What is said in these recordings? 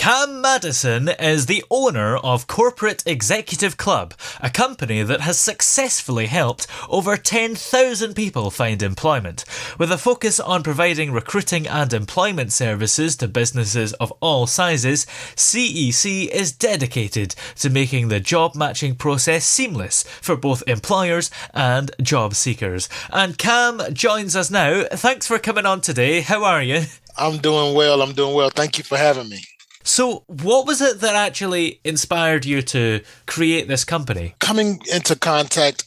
Cam Madison is the owner of Corporate Executive Club, a company that has successfully helped over 10,000 people find employment. With a focus on providing recruiting and employment services to businesses of all sizes, CEC is dedicated to making the job matching process seamless for both employers and job seekers. And Cam joins us now. Thanks for coming on today. How are you? I'm doing well. Thank you for having me. So, what was it that actually inspired you to create this company? Coming into contact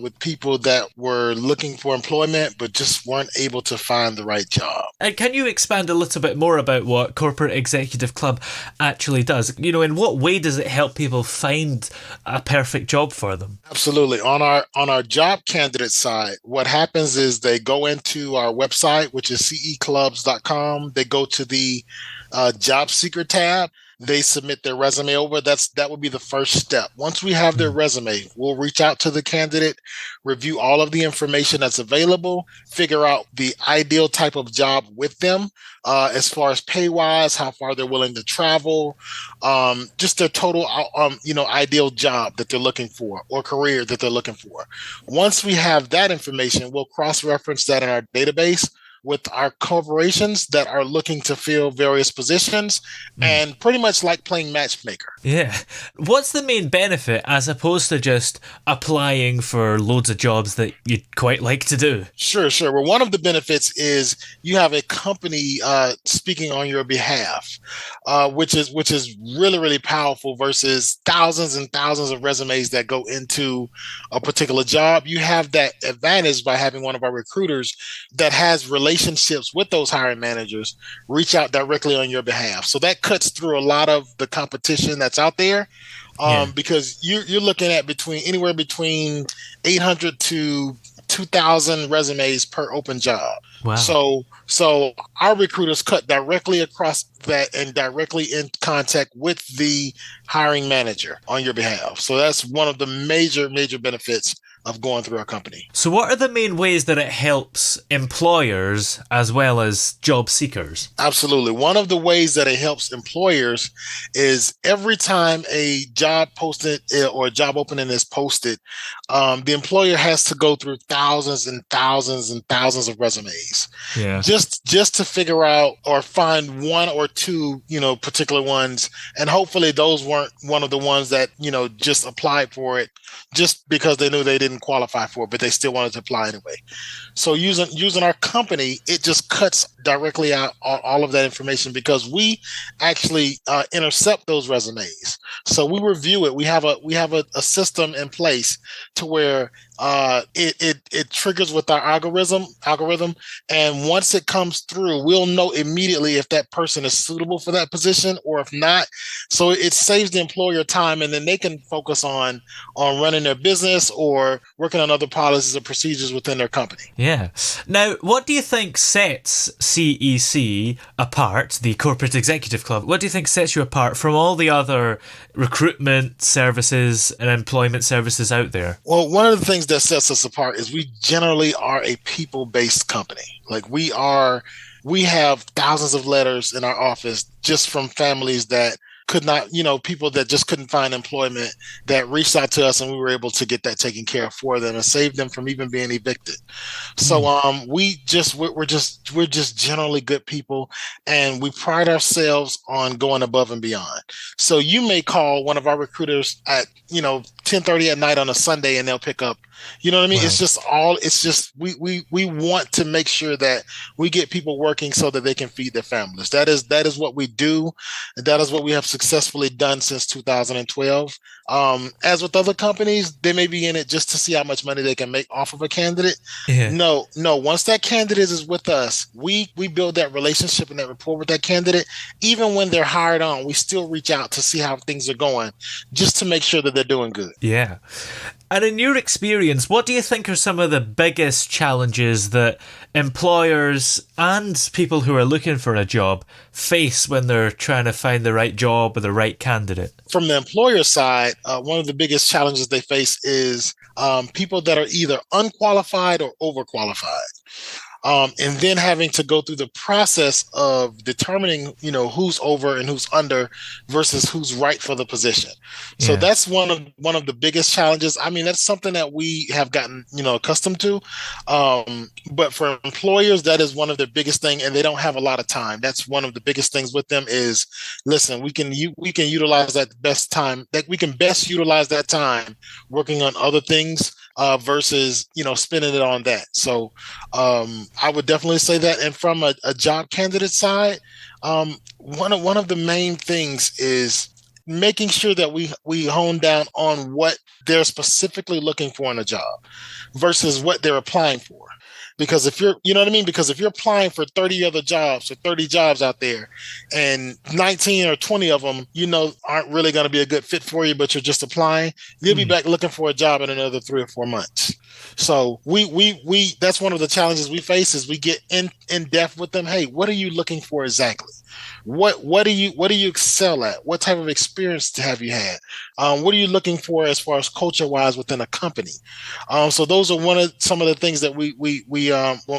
with people that were looking for employment but just weren't able to find the right job. And can you expand a little bit more about what Corporate Executive Club actually does? You know, in what way does it help people find a perfect job for them? Absolutely. On our job candidate side, what happens is they go into our website, which is ceclubs.com. They go to the job seeker tab. They submit their resume over. That would be the first step. Once we have their resume, we'll reach out to the candidate, review all of the information that's available, figure out the ideal type of job with them, as far as pay wise, how far they're willing to travel, just their total, ideal job that they're looking for or career that they're looking for. Once we have that information, we'll cross-reference that in our database with our corporations that are looking to fill various positions and pretty much like playing matchmaker. Yeah. What's the main benefit as opposed to just applying for loads of jobs that you'd quite like to do? Sure. Well, one of the benefits is you have a company speaking on your behalf, which is really, really powerful versus thousands and thousands of resumes that go into a particular job. You have that advantage by having one of our recruiters that has relationships with those hiring managers reach out directly on your behalf. So that cuts through a lot of the competition that's out there, because you're looking at anywhere between 800 to 2,000 resumes per open job. Wow. So our recruiters cut directly across that and directly in contact with the hiring manager on your behalf. So that's one of the major benefits of going through our company. So what are the main ways that it helps employers as well as job seekers? Absolutely. One of the ways that it helps employers is every time a job posted or a job opening is posted, the employer has to go through thousands and thousands and thousands of resumes. Yeah. Just to figure out or find one or two, particular ones. And hopefully those weren't one of the ones that, just applied for it just because they knew they didn't qualify for it, but they still wanted to apply anyway. So using our company, it just cuts directly out all of that information because we actually intercept those resumes. So we review it. We have a system in place to where it triggers with our algorithm, and once it comes through, we'll know immediately if that person is suitable for that position or if not. So it saves the employer time, and then they can focus on running their business or working on other policies or procedures within their company. Yeah. Now, what do you think sets CEC apart, the Corporate Executive Club? What do you think sets you apart from all the other recruitment services and employment services out there? Well, one of the things that sets us apart is we generally are a people-based company. Like we have thousands of letters in our office just from families that could not, people that just couldn't find employment that reached out to us, and we were able to get that taken care of for them and save them from even being evicted. So we're just generally good people, and we pride ourselves on going above and beyond. So you may call one of our recruiters at 10:30 at night on a Sunday, and they'll pick up. You know what I mean? Wow. It's just we want to make sure that we get people working so that they can feed their families. That is what we do. That is what we have successfully done since 2012. As with other companies, they may be in it just to see how much money they can make off of a candidate. Yeah. No. Once that candidate is with us, we build that relationship and that rapport with that candidate. Even when they're hired on, we still reach out to see how things are going, just to make sure that they're doing good. Yeah. And in your experience, what do you think are some of the biggest challenges that employers and people who are looking for a job face when they're trying to find the right job or the right candidate? From the employer side, one of the biggest challenges they face is people that are either unqualified or overqualified. and then having to go through the process of determining, who's over and who's under versus who's right for the position. So Yeah. that's one of the biggest challenges. I mean, that's something that we have gotten, accustomed to. But for employers, that is one of the biggest thing, and they don't have a lot of time. That's one of the biggest things with them is, listen, we can utilize that best time that we can best utilize that time working on other things versus spending it on that. So I would definitely say that. And from a job candidate side, one of the main things is making sure that we hone down on what they're specifically looking for in a job versus what they're applying for. Because if you're, you know what I mean? Because if you're applying for 30 other jobs or 30 jobs out there and 19 or 20 of them, aren't really going to be a good fit for you, but you're just applying, you'll be back looking for a job in another 3 or 4 months. So that's one of the challenges we face is we get in depth with them. Hey, what are you looking for exactly? What do you excel at? What type of experience have you had? What are you looking for as far as culture wise within a company? So those are some of the things that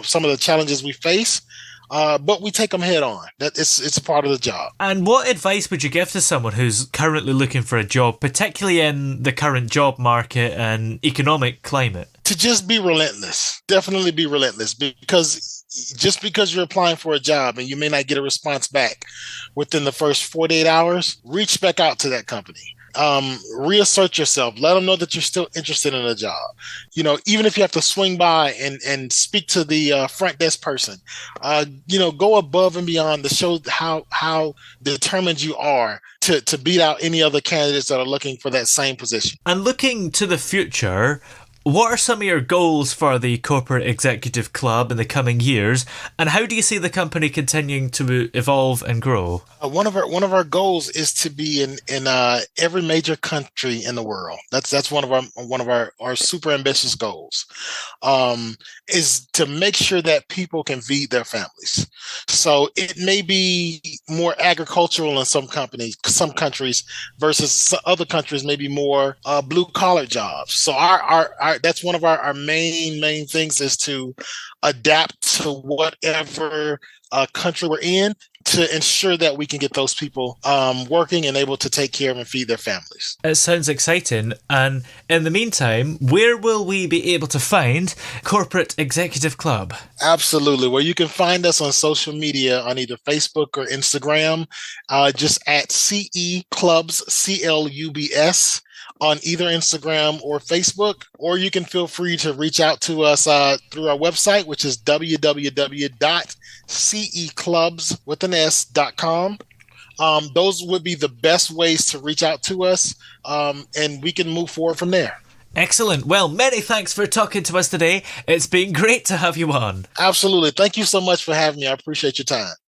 some of the challenges we face. But we take them head on. That it's a part of the job. And what advice would you give to someone who's currently looking for a job, particularly in the current job market and economic climate? To just be relentless. Definitely be relentless, because just because you're applying for a job and you may not get a response back within the first 48 hours, reach back out to that company. Reassert yourself. Let them know that you're still interested in a job. Even if you have to swing by and speak to the front desk person, go above and beyond to show how determined you are to beat out any other candidates that are looking for that same position. And looking to the future, what are some of your goals for the Corporate Executive Club in the coming years, and how do you see the company continuing to evolve and grow? One of our goals is to be in every major country in the world. That's one of our super ambitious goals. Is to make sure that people can feed their families. So it may be more agricultural in some countries versus other countries, maybe more blue collar jobs. So our that's one of our main things is to adapt to whatever country we're in to ensure that we can get those people working and able to take care of and feed their families. It sounds exciting. And in the meantime, where will we be able to find Corporate Executive Club? Absolutely. Well, you can find us on social media on either Facebook or Instagram, just at CE Clubs, CLUBS. On either Instagram or Facebook, or you can feel free to reach out to us through our website, which is www.ceclubs.com. Those would be the best ways to reach out to us, and we can move forward from there. Excellent. Well, many thanks for talking to us today. It's been great to have you on. Absolutely. Thank you so much for having me. I appreciate your time.